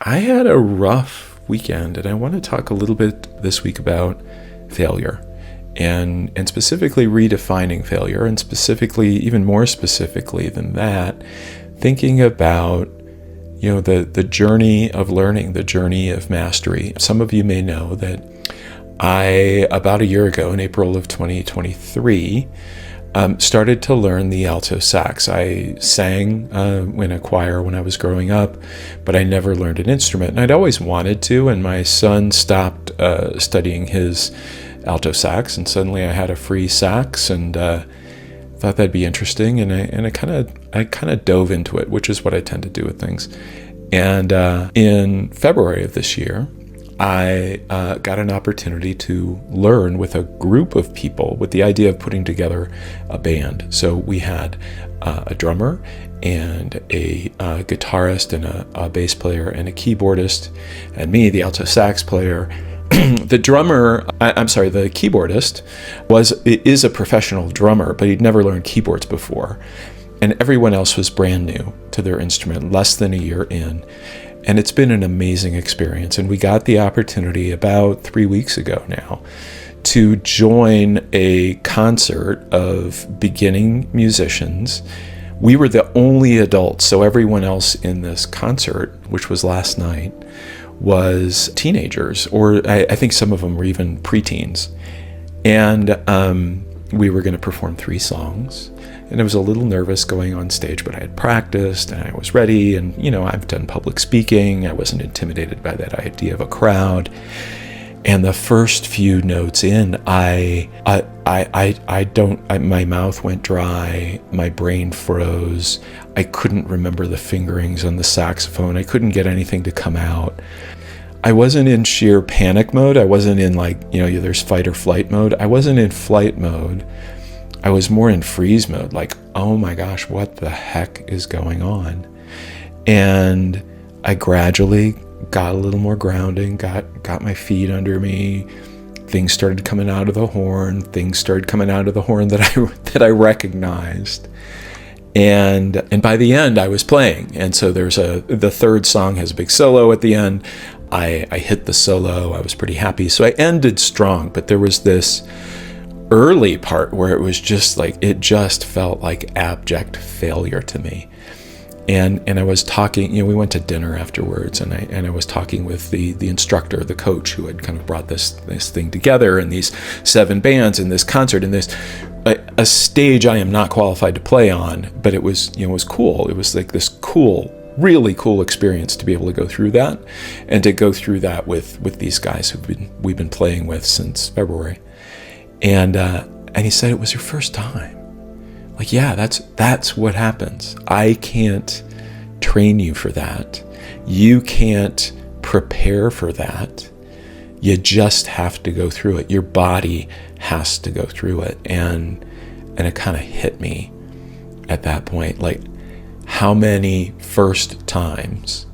I had a rough weekend, and I want to talk a little bit this week about failure and specifically redefining failure, and specifically, even more specifically than that, thinking about the journey of learning, the journey of mastery. Some of you may know that about a year ago, in April of 2023, started to learn the alto sax. I sang in a choir when I was growing up, but I never learned an instrument. And I'd always wanted to, and my son stopped studying his alto sax, and suddenly I had a free sax, and thought that'd be interesting, and I kind of dove into it, which is what I tend to do with things. And in February of this year, I got an opportunity to learn with a group of people with the idea of putting together a band. So we had a drummer and a guitarist and a bass player and a keyboardist, and me, the alto sax player. The keyboardist is a professional drummer, but he'd never learned keyboards before. And everyone else was brand new to their instrument, less than a year in. And it's been an amazing experience. And we got the opportunity about 3 weeks ago now to join a concert of beginning musicians. We were the only adults, so everyone else in this concert, which was last night, was teenagers, or I think some of them were even preteens. And we were going to perform 3 songs. And I was a little nervous going on stage, but I had practiced and I was ready. And, I've done public speaking. I wasn't intimidated by that idea of a crowd. And the first few notes in, my mouth went dry, my brain froze. I couldn't remember the fingerings on the saxophone. I couldn't get anything to come out. I wasn't in sheer panic mode. I wasn't in there's fight or flight mode. I wasn't in flight mode. I was more in freeze mode, like, oh my gosh, what the heck is going on? And I gradually got a little more grounding, got my feet under me. Things started coming out of the horn. That I recognized. And by the end, I was playing. And so the third song has a big solo at the end. I hit the solo. I was pretty happy. So I ended strong, but there was this early part where it was just it just felt like abject failure to me. And I was talking, we went to dinner afterwards, and I was talking with the instructor, the coach, who had kind of brought this thing together, and these 7 bands and this concert and this a stage I am not qualified to play on, but it was cool. It was like this cool, really cool experience to be able to go through that, and to go through that with these guys we've been playing with since February. And he said, it was your first time. Like, yeah, that's what happens. I can't train you for that. You can't prepare for that. You just have to go through it. Your body has to go through it. And it kind of hit me at that point, like how many first times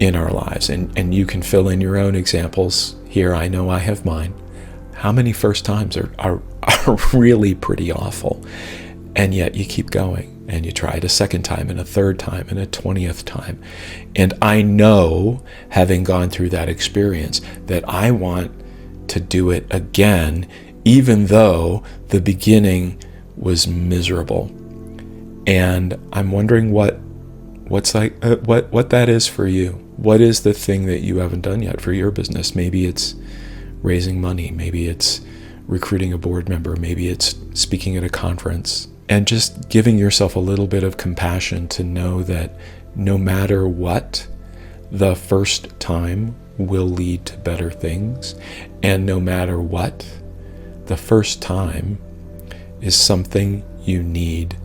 in our lives, and you can fill in your own examples here. I know I have mine. How many first times are really pretty awful, and yet you keep going, and you try it a second time, and a third time, and a 20th time. And I know, having gone through that experience, that I want to do it again, even though the beginning was miserable. And I'm wondering what that is for you. What is the thing that you haven't done yet for your business? Maybe it's raising money. Maybe it's recruiting a board member. Maybe it's speaking at a conference. And just giving yourself a little bit of compassion to know that no matter what, the first time will lead to better things. And no matter what, the first time is something you need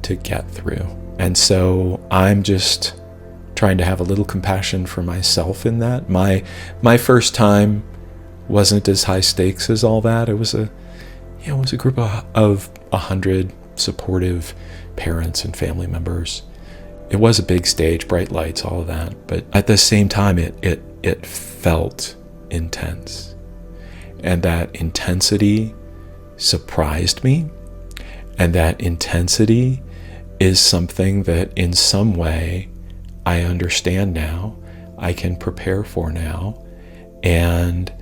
to get through. And so I'm just trying to have a little compassion for myself in that. My first time wasn't as high stakes as all that. It was a group of 100 supportive parents and family members. It was a big stage, bright lights, all of that. But at the same time, it felt intense. And that intensity surprised me. And that intensity is something that in some way I understand now I can prepare for now, and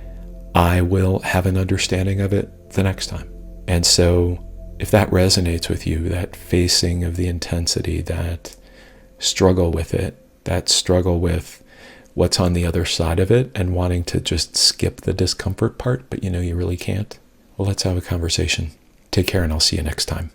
I will have an understanding of it the next time. And so if that resonates with you, that facing of the intensity, that struggle with it, that struggle with what's on the other side of it and wanting to just skip the discomfort part, but you know you really can't, well, let's have a conversation. Take care, and I'll see you next time.